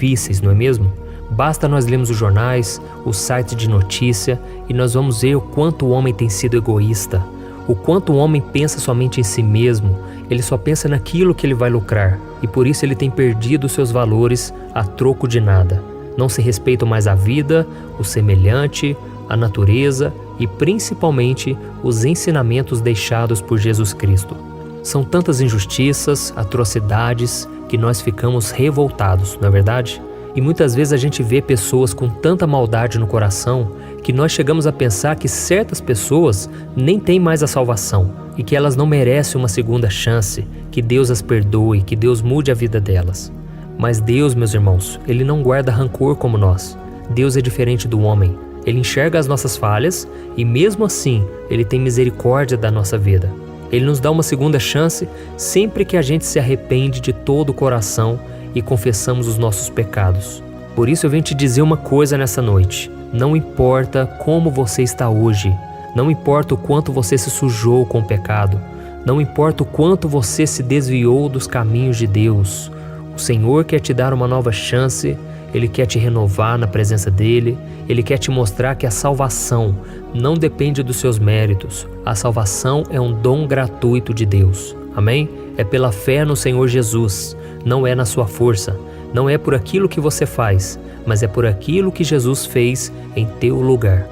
difíceis, não é mesmo? Basta nós lermos os jornais, os sites de notícia e nós vamos ver o quanto o homem tem sido egoísta, o quanto o homem pensa somente em si mesmo, ele só pensa naquilo que ele vai lucrar e por isso ele tem perdido seus valores a troco de nada. Não se respeitam mais a vida, o semelhante, a natureza e principalmente os ensinamentos deixados por Jesus Cristo. São tantas injustiças, atrocidades que nós ficamos revoltados, não é verdade? E muitas vezes a gente vê pessoas com tanta maldade no coração que nós chegamos a pensar que certas pessoas nem têm mais a salvação e que elas não merecem uma segunda chance, que Deus as perdoe, que Deus mude a vida delas. Mas Deus, meus irmãos, Ele não guarda rancor como nós. Deus é diferente do homem. Ele enxerga as nossas falhas e mesmo assim Ele tem misericórdia da nossa vida. Ele nos dá uma segunda chance sempre que a gente se arrepende de todo o coração e confessamos os nossos pecados. Por isso eu venho te dizer uma coisa nessa noite. Não importa como você está hoje, não importa o quanto você se sujou com o pecado, não importa o quanto você se desviou dos caminhos de Deus, o Senhor quer te dar uma nova chance, Ele quer te renovar na presença dEle, Ele quer te mostrar que a salvação não depende dos seus méritos, a salvação é um dom gratuito de Deus, amém? É pela fé no Senhor Jesus, não é na sua força, não é por aquilo que você faz, mas é por aquilo que Jesus fez em teu lugar.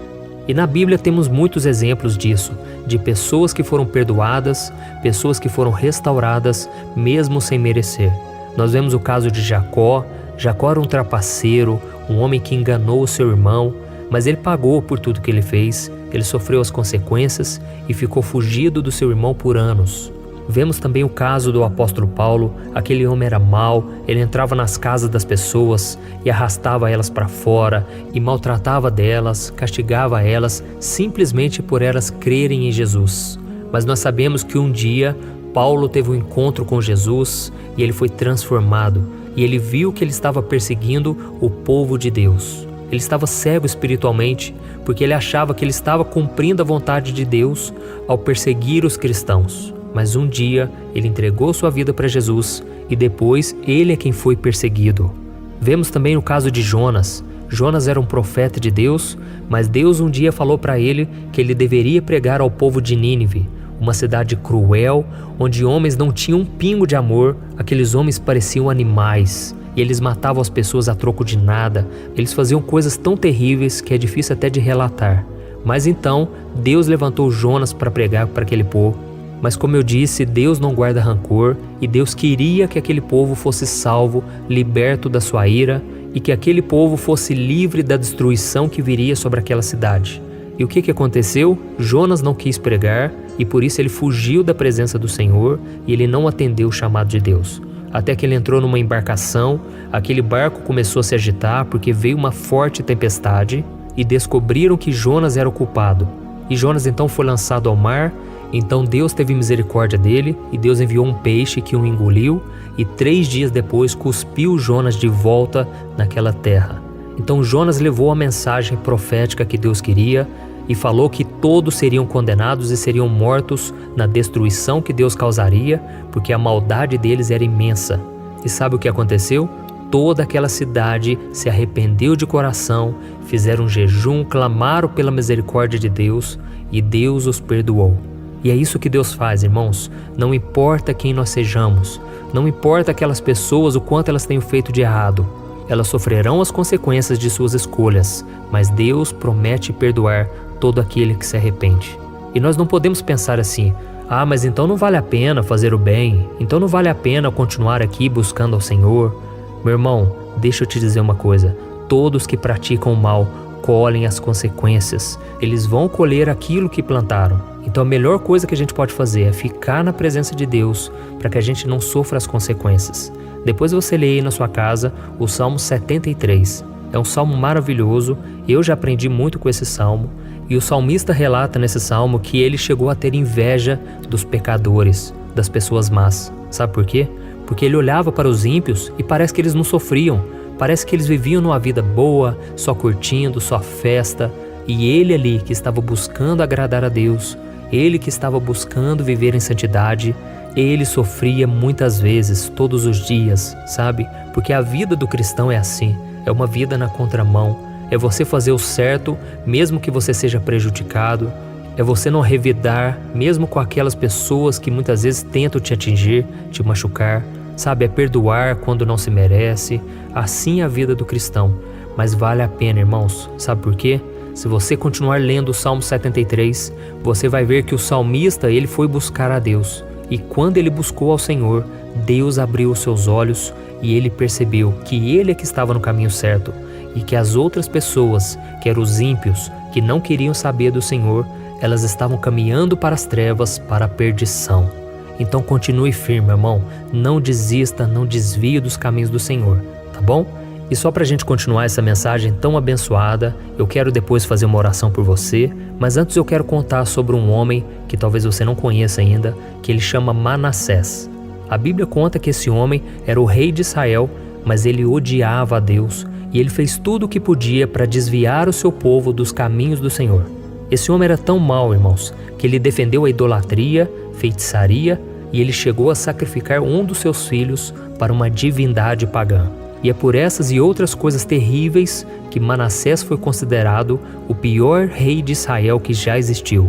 E na Bíblia temos muitos exemplos disso, de pessoas que foram perdoadas, pessoas que foram restauradas, mesmo sem merecer. Nós vemos o caso de Jacó. Jacó era um trapaceiro, um homem que enganou o seu irmão, mas ele pagou por tudo que ele fez, ele sofreu as consequências e ficou fugido do seu irmão por anos. Vemos também o caso do apóstolo Paulo. Aquele homem era mau, ele entrava nas casas das pessoas e arrastava elas para fora e maltratava delas, castigava elas simplesmente por elas crerem em Jesus. Mas nós sabemos que um dia Paulo teve um encontro com Jesus e ele foi transformado e ele viu que ele estava perseguindo o povo de Deus. Ele estava cego espiritualmente porque ele achava que ele estava cumprindo a vontade de Deus ao perseguir os cristãos. Mas um dia ele entregou sua vida para Jesus e depois ele é quem foi perseguido. Vemos também o caso de Jonas. Jonas era um profeta de Deus, mas Deus um dia falou para ele que ele deveria pregar ao povo de Nínive, uma cidade cruel, onde homens não tinham um pingo de amor, aqueles homens pareciam animais e eles matavam as pessoas a troco de nada, eles faziam coisas tão terríveis que é difícil até de relatar. Mas então Deus levantou Jonas para pregar para aquele povo. Mas como eu disse, Deus não guarda rancor e Deus queria que aquele povo fosse salvo, liberto da sua ira e que aquele povo fosse livre da destruição que viria sobre aquela cidade. E o que aconteceu? Jonas não quis pregar e por isso ele fugiu da presença do Senhor e ele não atendeu o chamado de Deus. Até que ele entrou numa embarcação, aquele barco começou a se agitar porque veio uma forte tempestade e descobriram que Jonas era o culpado. E Jonas então foi lançado ao mar. Então Deus teve misericórdia dele e Deus enviou um peixe que o engoliu e 3 dias depois cuspiu Jonas de volta naquela terra. Então Jonas levou a mensagem profética que Deus queria e falou que todos seriam condenados e seriam mortos na destruição que Deus causaria, porque a maldade deles era imensa. E sabe o que aconteceu? Toda aquela cidade se arrependeu de coração, fizeram um jejum, clamaram pela misericórdia de Deus e Deus os perdoou. E é isso que Deus faz, irmãos. Não importa quem nós sejamos, não importa aquelas pessoas o quanto elas tenham feito de errado, elas sofrerão as consequências de suas escolhas, mas Deus promete perdoar todo aquele que se arrepende. E nós não podemos pensar assim: ah, mas então não vale a pena fazer o bem, então não vale a pena continuar aqui buscando ao Senhor. Meu irmão, deixa eu te dizer uma coisa: todos que praticam o mal colhem as consequências, eles vão colher aquilo que plantaram. Então a melhor coisa que a gente pode fazer é ficar na presença de Deus para que a gente não sofra as consequências. Depois você lê aí na sua casa o Salmo 73. É um salmo maravilhoso, eu já aprendi muito com esse salmo. E o salmista relata nesse salmo que ele chegou a ter inveja dos pecadores, das pessoas más. Sabe por quê? Porque ele olhava para os ímpios e parece que eles não sofriam. Parece que eles viviam numa vida boa, só curtindo, só festa. E ele ali que estava buscando agradar a Deus, ele que estava buscando viver em santidade, Ele sofria muitas vezes, todos os dias, sabe? Porque a vida do cristão é assim, é uma vida na contramão, é você fazer o certo mesmo que você seja prejudicado, é você não revidar mesmo com aquelas pessoas que muitas vezes tentam te atingir, te machucar, sabe? É perdoar quando não se merece, assim é a vida do cristão. Mas vale a pena, irmãos, sabe por quê? Se você continuar lendo o Salmo 73, você vai ver que o salmista, ele foi buscar a Deus. E quando ele buscou ao Senhor, Deus abriu os seus olhos e ele percebeu que ele é que estava no caminho certo e que as outras pessoas, que eram os ímpios, que não queriam saber do Senhor, elas estavam caminhando para as trevas, para a perdição. Então continue firme, irmão, não desista, não desvie dos caminhos do Senhor, tá bom? E só para a gente continuar essa mensagem tão abençoada, eu quero depois fazer uma oração por você, mas antes eu quero contar sobre um homem que talvez você não conheça ainda, que ele chama Manassés. A Bíblia conta que esse homem era o rei de Israel, mas ele odiava a Deus e ele fez tudo o que podia para desviar o seu povo dos caminhos do Senhor. Esse homem era tão mau, irmãos, que ele defendeu a idolatria, feitiçaria e ele chegou a sacrificar um dos seus filhos para uma divindade pagã. E é por essas e outras coisas terríveis que Manassés foi considerado o pior rei de Israel que já existiu.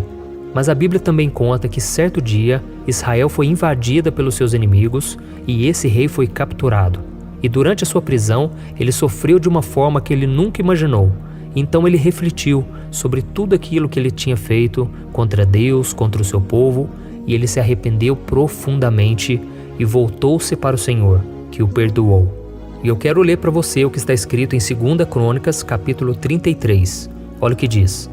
Mas a Bíblia também conta que certo dia Israel foi invadida pelos seus inimigos e esse rei foi capturado. E durante a sua prisão ele sofreu de uma forma que ele nunca imaginou. Então ele refletiu sobre tudo aquilo que ele tinha feito contra Deus, contra o seu povo, e ele se arrependeu profundamente e voltou-se para o Senhor, que o perdoou. E eu quero ler para você o que está escrito em 2 Crônicas, capítulo 33. Olha o que diz.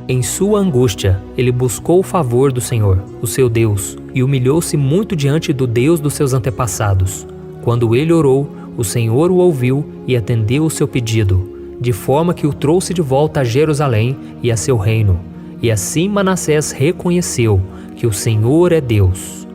Em sua angústia, ele buscou o favor do Senhor, o seu Deus, e humilhou-se muito diante do Deus dos seus antepassados. Quando ele orou, o Senhor o ouviu e atendeu o seu pedido, de forma que o trouxe de volta a Jerusalém e a seu reino. E assim Manassés reconheceu que o Senhor é Deus.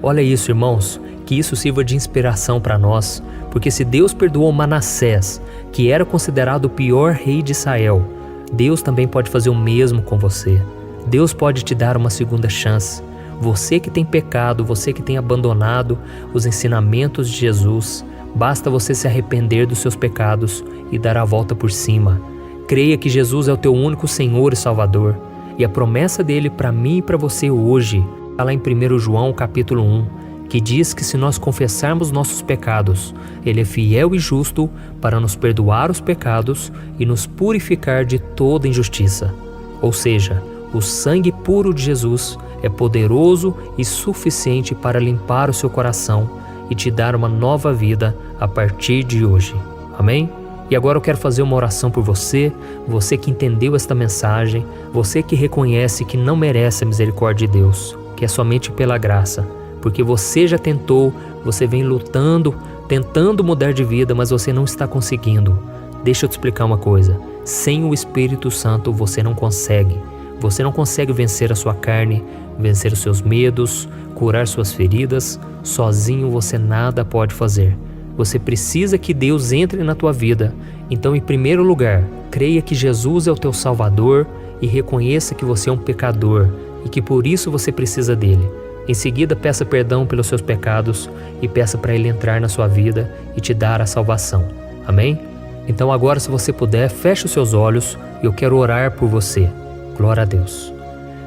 Olha isso, irmãos, que isso sirva de inspiração para nós, porque se Deus perdoou Manassés, que era considerado o pior rei de Israel, Deus também pode fazer o mesmo com você. Deus pode te dar uma segunda chance. Você que tem pecado, você que tem abandonado os ensinamentos de Jesus, basta você se arrepender dos seus pecados e dar a volta por cima. Creia que Jesus é o teu único Senhor e Salvador. E a promessa dele para mim e para você hoje está lá em 1 João capítulo 1, que diz que se nós confessarmos nossos pecados, ele é fiel e justo para nos perdoar os pecados e nos purificar de toda injustiça. Ou seja, o sangue puro de Jesus é poderoso e suficiente para limpar o seu coração e te dar uma nova vida a partir de hoje. Amém? E agora eu quero fazer uma oração por você, você que entendeu esta mensagem, você que reconhece que não merece a misericórdia de Deus, que é somente pela graça, porque você já tentou, você vem lutando, tentando mudar de vida, mas você não está conseguindo. Deixa eu te explicar uma coisa, sem o Espírito Santo você não consegue. Você não consegue vencer a sua carne, vencer os seus medos, curar suas feridas. Sozinho você nada pode fazer. Você precisa que Deus entre na tua vida. Então, em primeiro lugar, creia que Jesus é o teu Salvador e reconheça que você é um pecador e que por isso você precisa dele. Em seguida, peça perdão pelos seus pecados e peça para ele entrar na sua vida e te dar a salvação. Amém? Então agora, se você puder, feche os seus olhos e eu quero orar por você. Glória a Deus.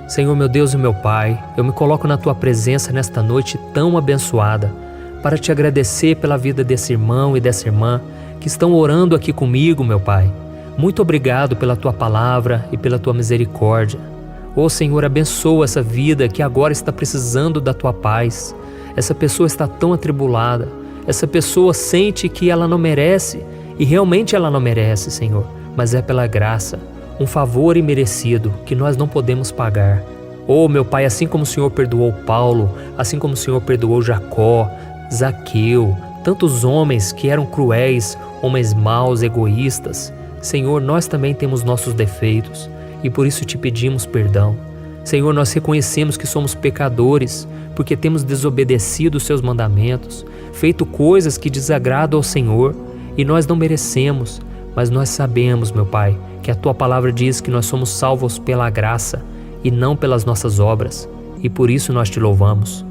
Senhor, meu Deus e meu Pai, eu me coloco na Tua presença nesta noite tão abençoada para Te agradecer pela vida desse irmão e dessa irmã que estão orando aqui comigo, meu Pai. Muito obrigado pela Tua palavra e pela Tua misericórdia. Ô Senhor, abençoa essa vida que agora está precisando da Tua paz. Essa pessoa está tão atribulada. Essa pessoa sente que ela não merece e realmente ela não merece, Senhor, mas é pela graça. Um favor imerecido que nós não podemos pagar. Oh, meu Pai, assim como o Senhor perdoou Paulo, assim como o Senhor perdoou Jacó, Zaqueu, tantos homens que eram cruéis, homens maus, egoístas, Senhor, nós também temos nossos defeitos e por isso te pedimos perdão. Senhor, nós reconhecemos que somos pecadores porque temos desobedecido os seus mandamentos, feito coisas que desagradam ao Senhor e nós não merecemos, mas nós sabemos, meu Pai, que a Tua palavra diz que nós somos salvos pela graça e não pelas nossas obras, e por isso nós Te louvamos.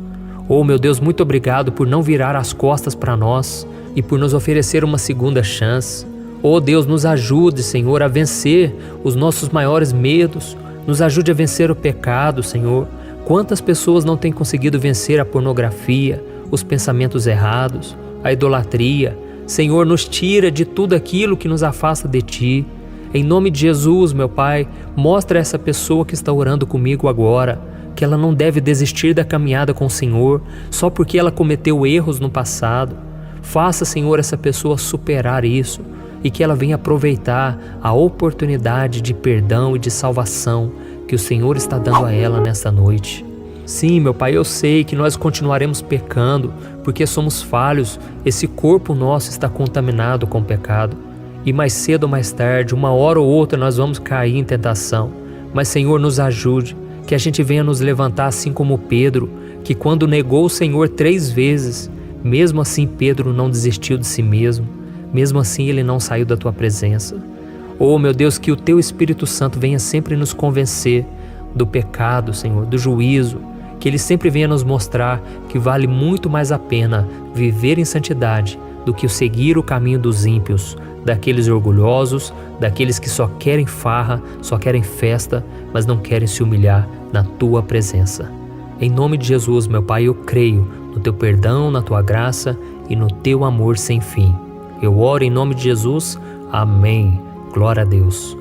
Oh, meu Deus, muito obrigado por não virar as costas para nós e por nos oferecer uma segunda chance. Oh, Deus, nos ajude, Senhor, a vencer os nossos maiores medos. Nos ajude a vencer o pecado, Senhor. Quantas pessoas não têm conseguido vencer a pornografia, os pensamentos errados, a idolatria? Senhor, nos tira de tudo aquilo que nos afasta de Ti. Em nome de Jesus, meu Pai, mostra a essa pessoa que está orando comigo agora que ela não deve desistir da caminhada com o Senhor só porque ela cometeu erros no passado. Faça, Senhor, essa pessoa superar isso e que ela venha aproveitar a oportunidade de perdão e de salvação que o Senhor está dando a ela nesta noite. Sim, meu Pai, eu sei que nós continuaremos pecando porque somos falhos, esse corpo nosso está contaminado com o pecado. E mais cedo ou mais tarde, uma hora ou outra, nós vamos cair em tentação. Mas, Senhor, nos ajude, que a gente venha nos levantar assim como Pedro, que quando negou o Senhor 3 vezes, mesmo assim Pedro não desistiu de si mesmo, mesmo assim ele não saiu da Tua presença. Oh, meu Deus, que o Teu Espírito Santo venha sempre nos convencer do pecado, Senhor, do juízo, que Ele sempre venha nos mostrar que vale muito mais a pena viver em santidade do que seguir o caminho dos ímpios, daqueles orgulhosos, daqueles que só querem farra, só querem festa, mas não querem se humilhar na Tua presença. Em nome de Jesus, meu Pai, eu creio no Teu perdão, na Tua graça e no Teu amor sem fim. Eu oro em nome de Jesus. Amém. Glória a Deus.